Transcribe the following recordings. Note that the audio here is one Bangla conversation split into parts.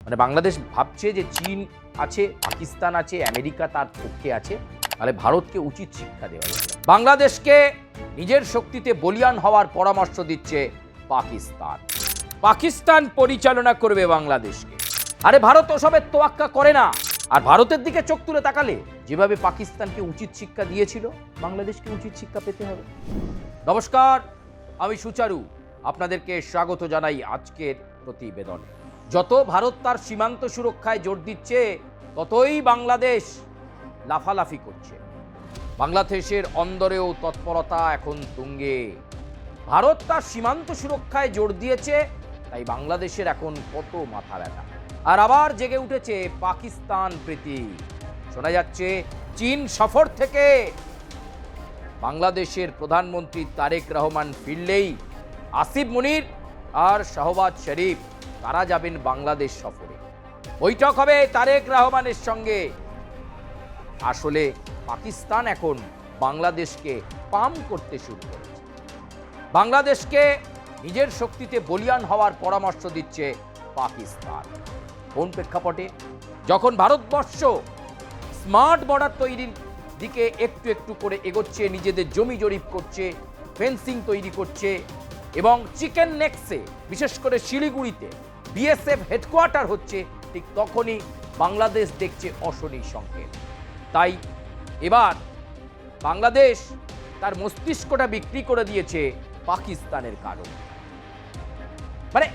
মানে বাংলাদেশ ভাবছে যে চীন আছে, পাকিস্তান আছে, আমেরিকা তার পক্ষে আছে, তাহলে ভারতকে উচিত শিক্ষা দেওয়া যায়। বাংলাদেশকে নিজের শক্তিতে বলিয়ান হওয়ার পরামর্শ দিচ্ছে পাকিস্তান। পাকিস্তান পরিচালনা করবে বাংলাদেশকে। আরে ভারত ওসবের তোয়াক্কা করে না। আর ভারতের দিকে চোখ তুলে তাকালে যেভাবে পাকিস্তানকে উচিত শিক্ষা দিয়েছিল, বাংলাদেশকে উচিত শিক্ষা পেতে হবে। নমস্কার, আমি সুচারু, আপনাদেরকে স্বাগত জানাই আজকের প্রতিবেদনে। যত ভারত তার সীমান্ত সুরক্ষায় জোর দিচ্ছে, ততই বাংলাদেশ লাফালাফি করছে। বাংলাদেশের অন্দরেও তৎপরতা এখন তুঙ্গে। ভারত তার সীমান্ত সুরক্ষায় জোর দিয়েছে, তাই বাংলাদেশের এখন কত মাথা ব্যথা। আর আবার জেগে উঠেছে পাকিস্তান প্রীতি। শোনা যাচ্ছে চীন সফর থেকে বাংলাদেশের প্রধানমন্ত্রী তারেক রহমান ফিরলেই আসিফ মুনির আর শাহবাজ শরীফ তারা যাবেন বাংলাদেশ সফরে। বৈঠক হবে তারেক রহমানের সঙ্গে। আসলে পাকিস্তান এখন বাংলাদেশকে পাম করতে শুরু করেছে। বাংলাদেশকে নিজের শক্তিতে বলিয়ান হওয়ার পরামর্শ দিচ্ছে পাকিস্তান। কোন প্রেক্ষাপটে? যখন ভারতবর্ষ স্মার্ট বর্ডার তৈরির দিকে একটু একটু করে এগোচ্ছে, নিজেদের জমি জরিপ করছে, ফেন্সিং তৈরি করছে, এবং চিকেন নেক্সে বিশেষ করে শিলিগুড়িতে বিএসএফ হেডকোয়ার্টার হচ্ছে, ঠিক তখনই বাংলাদেশ দেখছে অশনি সংকেত। তাই এবার বাংলাদেশ তার মস্তিষ্কটা বিক্রি করে দিয়েছে পাকিস্তানের কারণে। মানে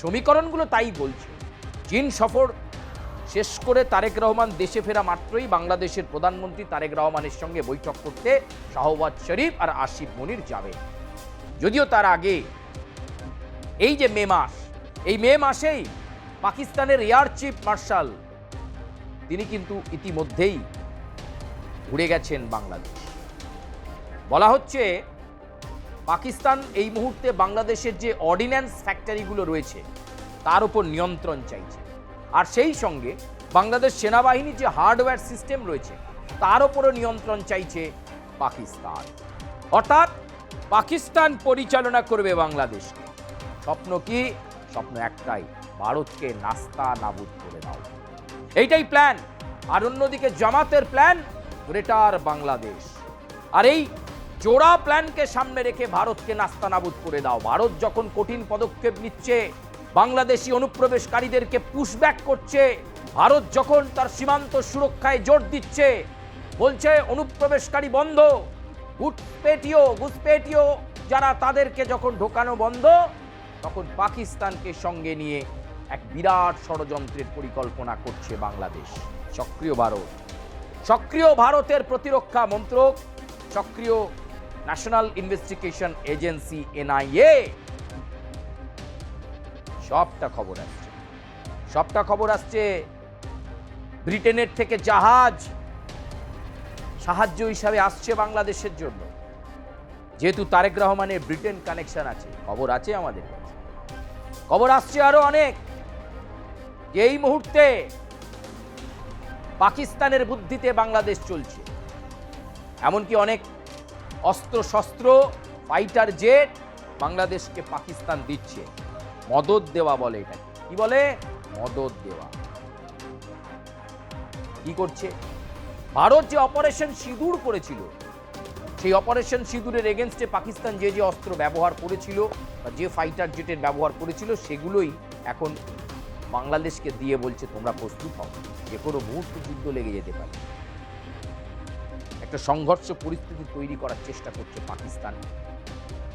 সমীকরণগুলো তাই বলছে। চীন সফর শেষ করে তারেক রহমান দেশে ফেরা মাত্রই বাংলাদেশের প্রধানমন্ত্রী তারেক রহমানের সঙ্গে বৈঠক করতে শাহবাজ শরীফ আর আসিফ মুনির যাবেন। যদিও তার আগে এই যে মে মাসেই পাকিস্তানের এয়ার চিফ মার্শাল তিনি কিন্তু ইতিমধ্যেই ঘুরে গেছেন বাংলাদেশ। বলা হচ্ছে পাকিস্তান এই মুহূর্তে বাংলাদেশের যে অর্ডিন্যান্স ফ্যাক্টরিগুলো রয়েছে তার উপর নিয়ন্ত্রণ চাইছে, আর সেই সঙ্গে বাংলাদেশ সেনাবাহিনীর যে হার্ডওয়্যার সিস্টেম রয়েছে তার উপরও নিয়ন্ত্রণ চাইছে পাকিস্তান। অর্থাৎ পাকিস্তান পরিচালনা করবে বাংলাদেশকে। স্বপ্ন কি? স্বপ্ন একটাই, ভারতকে নাস্তা নাবুদ করে দাও। এইটাই প্ল্যান। আর অন্যদিকে জামাতের প্ল্যান গ্রেটার বাংলাদেশ। আর এই জোড়া প্ল্যানকে সামনে রেখে ভারতকে নাস্তা নাবুদ করে দাও। ভারত যখন কঠিন পদক্ষেপ নিচ্ছে, বাংলাদেশি অনুপ্রবেশকারীদেরকে পুশব্যাক করছে, ভারত যখন তার সীমান্ত সুরক্ষায় জোর দিচ্ছে, বলছে অনুপ্রবেশকারী বন্ধ, ঘুসপেটিও যারা তাদেরকে যখন ঢোকানো বন্ধ, তখন পাকিস্তানকে সঙ্গে নিয়ে এক বিরাট ষড়যন্ত্রের পরিকল্পনা করছে বাংলাদেশ। সক্রিয় ভারতের প্রতিরক্ষা মন্ত্রক, সক্রিয় ন্যাশনাল ইনভেস্টিগেশন এজেন্সি এনআইএ, সবটা খবর আসছে। ব্রিটেনের থেকে জাহাজ সাহায্য হিসাবে আসছে বাংলাদেশের জন্য। যেহেতু তারেক রহমানের ব্রিটেন কানেকশন আছে, খবর আছে আমাদের কাছে, খবর আসছে আরো অনেক। এই মুহূর্তে পাকিস্তানের বুদ্ধিতে বাংলাদেশ চলছে। এমনকি অনেক অস্ত্র শস্ত্র, ফাইটার জেট বাংলাদেশকে পাকিস্তান দিচ্ছে। মদদ দেওয়া বলে এটাকে। কি বলে? মদদ দেওয়া। কি করছে? ভারত যে অপারেশন সিঁদুর করেছিল, সেই অপারেশন সিঁদুরের এগেনস্টে পাকিস্তান যে যে অস্ত্র ব্যবহার করেছিল বা যে ফাইটার জেটের ব্যবহার করেছিল, সেগুলোই এখন বাংলাদেশকে দিয়ে বলছে তোমরা প্রস্তুত হও, যে কোনো মুহূর্তে যুদ্ধ লেগে যেতে পারে। একটা সংঘর্ষ পরিস্থিতি তৈরি করার চেষ্টা করছে পাকিস্তান,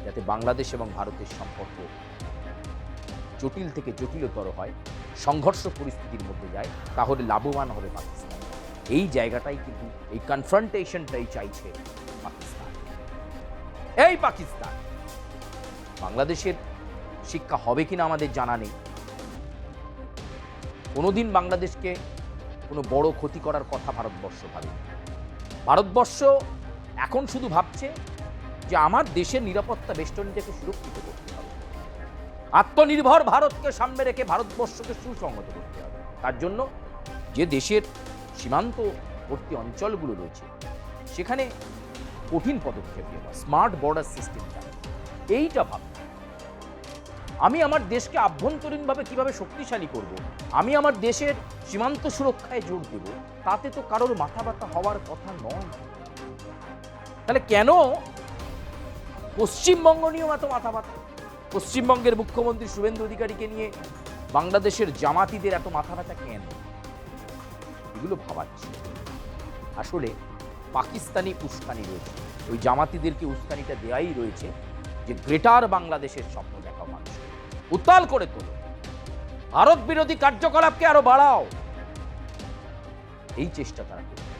যাতে বাংলাদেশ এবং ভারতের সম্পর্ক জটিল থেকে জটিলতর হয়, সংঘর্ষ পরিস্থিতির মধ্যে যায়, তাহলে লাভবান হবে পাকিস্তান। এই জায়গাটাই কিন্তু, এই কনফ্রন্টেশনটাই চাইছে পাকিস্তান। এই পাকিস্তান বাংলাদেশের শিক্ষা হবে কিনা আমাদের জানা নেই। কোনোদিন বাংলাদেশকে কোনো বড় ক্ষতি করার কথা ভারতবর্ষ ভাবে। ভারতবর্ষ এখন শুধু ভাবছে যে আমার দেশের নিরাপত্তা বেষ্টনীটাকে সুরক্ষিত করতে হবে। আত্মনির্ভর ভারতকে সামনে রেখে ভারতবর্ষকে সুসংহত করতে হবে। তার জন্য যে দেশের সীমান্তবর্তী অঞ্চলগুলো রয়েছে সেখানে কঠিন পদক্ষেপ নেওয়া, স্মার্ট বর্ডার সিস্টেম, এইটা ভাবনা। আমি আমার দেশকে আভ্যন্তরীণভাবে কিভাবে শক্তিশালী করব, আমি আমার দেশের সীমান্ত সুরক্ষায় জোর দেব, তাতে তো কারোর মাথা ব্যথা হওয়ার কথা নয়। তাহলে কেন পশ্চিমবঙ্গ নিয়েও এত মাথা ব্যথা? পশ্চিমবঙ্গের মুখ্যমন্ত্রী শুভেন্দু অধিকারীকে নিয়ে বাংলাদেশের জামাতিদের এত মাথা ব্যথা কেন? এগুলো ভাবাচ্ছে। আসলে পাকিস্তানি উস্কানি রয়েছে, ওই জামাতিদেরকে উস্কানিটা দেওয়াই রয়েছে যে গ্রেটার বাংলাদেশের স্বপ্ন দেখা মানুষ উত্তাল করে তোলো, ভারত বিরোধী কার্যকলাপকে আরো বাড়াও, এই চেষ্টা তারা করছে।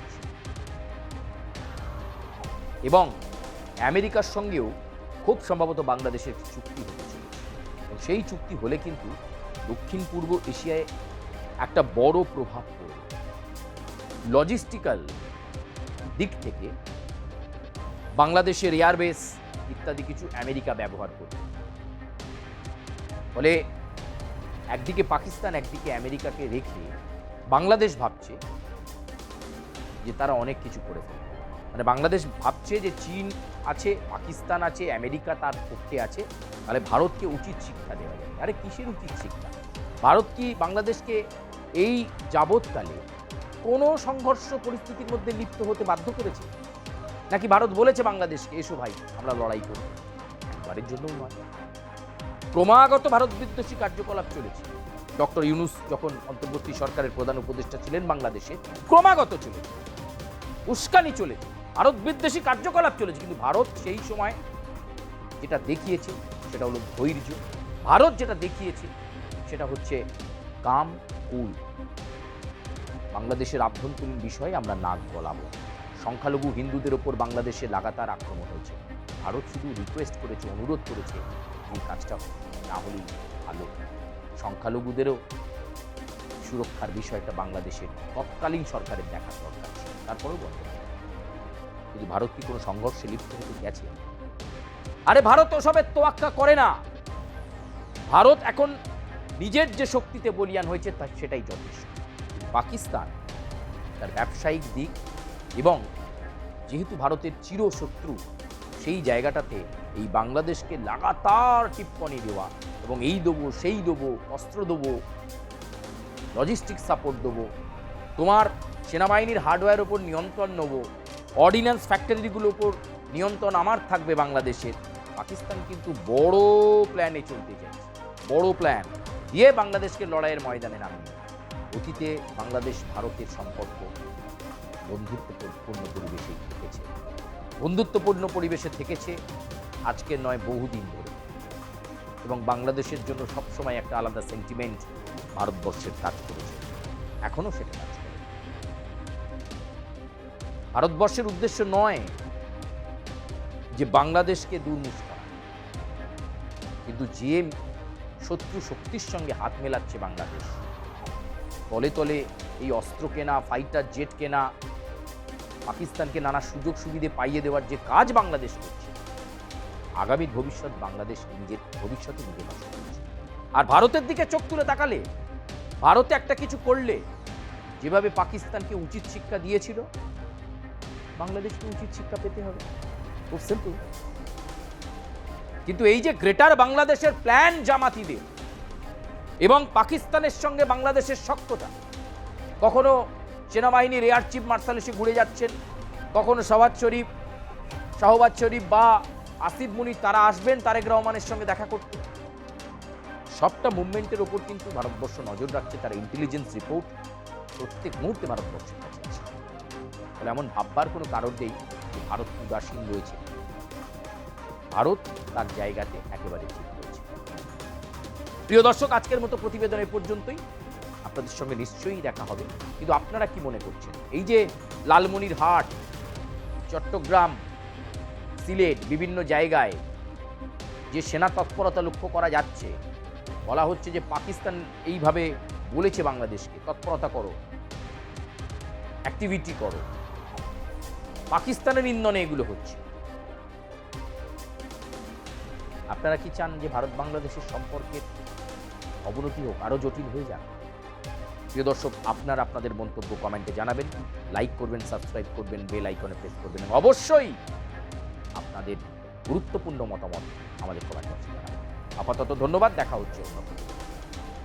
এবং আমেরিকার সঙ্গেও খুব সম্ভবত বাংলাদেশের চুক্তি হতে চলেছে, এবং সেই চুক্তি হলে কিন্তু দক্ষিণ পূর্ব এশিয়ায় একটা বড় প্রভাব পড়বে। লজিস্টিক্যাল দিক থেকে বাংলাদেশের এয়ারবেস ইত্যাদি কিছু আমেরিকা ব্যবহার করবে। ফলে একদিকে পাকিস্তান, একদিকে আমেরিকাকে রেখে বাংলাদেশ ভাবছে যে তারা অনেক কিছু করে ফেলবে। মানে বাংলাদেশ ভাবছে যে চীন আছে, পাকিস্তান আছে, আমেরিকা তার পক্ষে আছে, তাহলে ভারতকে উচিত শিক্ষা দেওয়া যাবে। আরে কিসের উচিত শিক্ষা? ভারত কি বাংলাদেশকে এই যাবৎকালে কোনো সংঘর্ষ পরিস্থিতির মধ্যে লিপ্ত হতে বাধ্য করেছে? নাকি ভারত বলেছে বাংলাদেশকে এসো ভাই আমরা লড়াই করব? একবারের জন্যও নয়। ক্রমাগত ভারত বিদ্বেষী কার্যকলাপ চলেছে। ডক্টর ইউনূস যখন অন্তর্বর্তী সরকারের প্রধান উপদেষ্টা ছিলেন বাংলাদেশে, ক্রমাগত চলেছে, উস্কানি চলেছে, ভারত বিদ্বেষী কার্যকলাপ চলেছে। কিন্তু ভারত সেই সময় যেটা দেখিয়েছে সেটা হলো ধৈর্য। ভারত যেটা দেখিয়েছে সেটা হচ্ছে কাম কুল। বাংলাদেশের আভ্যন্তরীণ বিষয়ে আমরা নাক গলাবো। সংখ্যালঘু হিন্দুদের ওপর বাংলাদেশে লাগাতার আক্রমণ হয়েছে, ভারত শুধু রিকোয়েস্ট করেছে, অনুরোধ করেছে এই কাজটা না হলেই ভালো। সংখ্যালঘুদেরও সুরক্ষার বিষয়টা বাংলাদেশের তৎকালীন সরকারের দেখার দরকার ছিল, তারপরেও বন্ধ করে। কিন্তু ভারত কি কোনো সংঘর্ষে লিপ্ত হতে গেছে? আরে ভারত ওসবের তোয়াক্কা করে না। ভারত এখন নিজের যে শক্তিতে বলিয়ান হয়েছে তা সেটাই যথেষ্ট। পাকিস্তান তার ব্যবসায়িক দিক এবং যেহেতু ভারতের চিরশত্রু, সেই জায়গাটাতে এই বাংলাদেশকে লাগাতার টিপ্পনি দেওয়া এবং এই দেবো সেই দেবো, অস্ত্র দেবো, লজিস্টিক সাপোর্ট দেবো, তোমার সেনাবাহিনীর হার্ডওয়্যার ওপর নিয়ন্ত্রণ নেবো, অর্ডিন্যান্স ফ্যাক্টরিগুলোর ওপর নিয়ন্ত্রণ আমার থাকবে বাংলাদেশের। পাকিস্তান কিন্তু বড় প্ল্যানে চলতে চাইছে, বড় প্ল্যান দিয়ে বাংলাদেশকে লড়াইয়ের ময়দানে নামিয়ে। অতীতে বাংলাদেশ ভারতের সম্পর্ক বন্ধুত্বপূর্ণ পরিবেশেই থেকেছে, বন্ধুত্বপূর্ণ পরিবেশে থেকেছে আজকের নয়, বহুদিন ধরে। এবং বাংলাদেশের জন্য সবসময় একটা আলাদা সেন্টিমেন্ট ভারতবর্ষের কাজ করেছে, এখনো সেটা কাজ করে। ভারতবর্ষের উদ্দেশ্য নয় যে বাংলাদেশকে দুর্মুষ করা, কিন্তু যে শত্রু শক্তির সঙ্গে হাত মেলাচ্ছে বাংলাদেশ, তলে তলে এই অস্ত্র কেনা, ফাইটার জেট কেনা, পাকিস্তানকে নানা সুযোগ সুবিধে পাইয়ে দেওয়ার যে কাজ বাংলাদেশ করছে, আগামী ভবিষ্যৎ বাংলাদেশ নিজের ভবিষ্যতে নিজে নষ্ট করছে। আর ভারতের দিকে চোখ তুলে তাকালে, ভারতে একটা কিছু করলে যেভাবে পাকিস্তানকে উচিত শিক্ষা দিয়েছিল, বাংলাদেশকে উচিত শিক্ষা পেতে হবে। খুব সিম্পল। কিন্তু এই যে গ্রেটার বাংলাদেশের প্ল্যান জামাতিদের এবং পাকিস্তানের সঙ্গে বাংলাদেশের শক্ততা, কখনো সেনাবাহিনীর এয়ার চিফ মার্শাল এসে ঘুরে যাচ্ছেন, কখনো শাহবাজ শরীফ বা আসিফ মুনির তারা আসবেন তারেক রহমানের সঙ্গে দেখা করতে। সবটা মুভমেন্টের ওপর কিন্তু ভারতবর্ষ নজর রাখছে, তার ইন্টেলিজেন্স রিপোর্ট প্রত্যেক মুহূর্তে ভারতবর্ষের কাছে আছে। ফলে এমন ভাববার কোনো কারণ নেই যে ভারত উদাসীন রয়েছে। ভারত তার জায়গাতে একেবারে ঠিক রয়েছে। প্রিয় দর্শক, আজকের মতো প্রতিবেদন এ পর্যন্তই। আপনাদের সঙ্গে নিশ্চয়ই দেখা হবে। কিন্তু আপনারা কি মনে করছেন, এই যে লালমনিরহাট, চট্টগ্রাম, সিলেট, বিভিন্ন জায়গায় যে সেনা তৎপরতা লক্ষ্য করা যাচ্ছে, বলা হচ্ছে যে পাকিস্তান এইভাবে বলেছে বাংলাদেশকে তৎপরতা করো, অ্যাক্টিভিটি করো, পাকিস্তানের ইন্ধনে এগুলো হচ্ছে। আপনারা কি চান যে ভারত বাংলাদেশের সম্পর্কের অবনতি হোক, আরো জটিল হয়ে যাক? প্রিয় দর্শক, আপনারা আপনাদের মন্তব্য কমেন্টে জানাবেন, লাইক করবেন, সাবস্ক্রাইব করবেন, বেল আইকনে প্রেস করবেন এবং অবশ্যই আপনাদের গুরুত্বপূর্ণ মতামত আমাদের কমেন্ট বক্সে জানাবেন। আপাতত ধন্যবাদ, দেখা হচ্ছে অন্য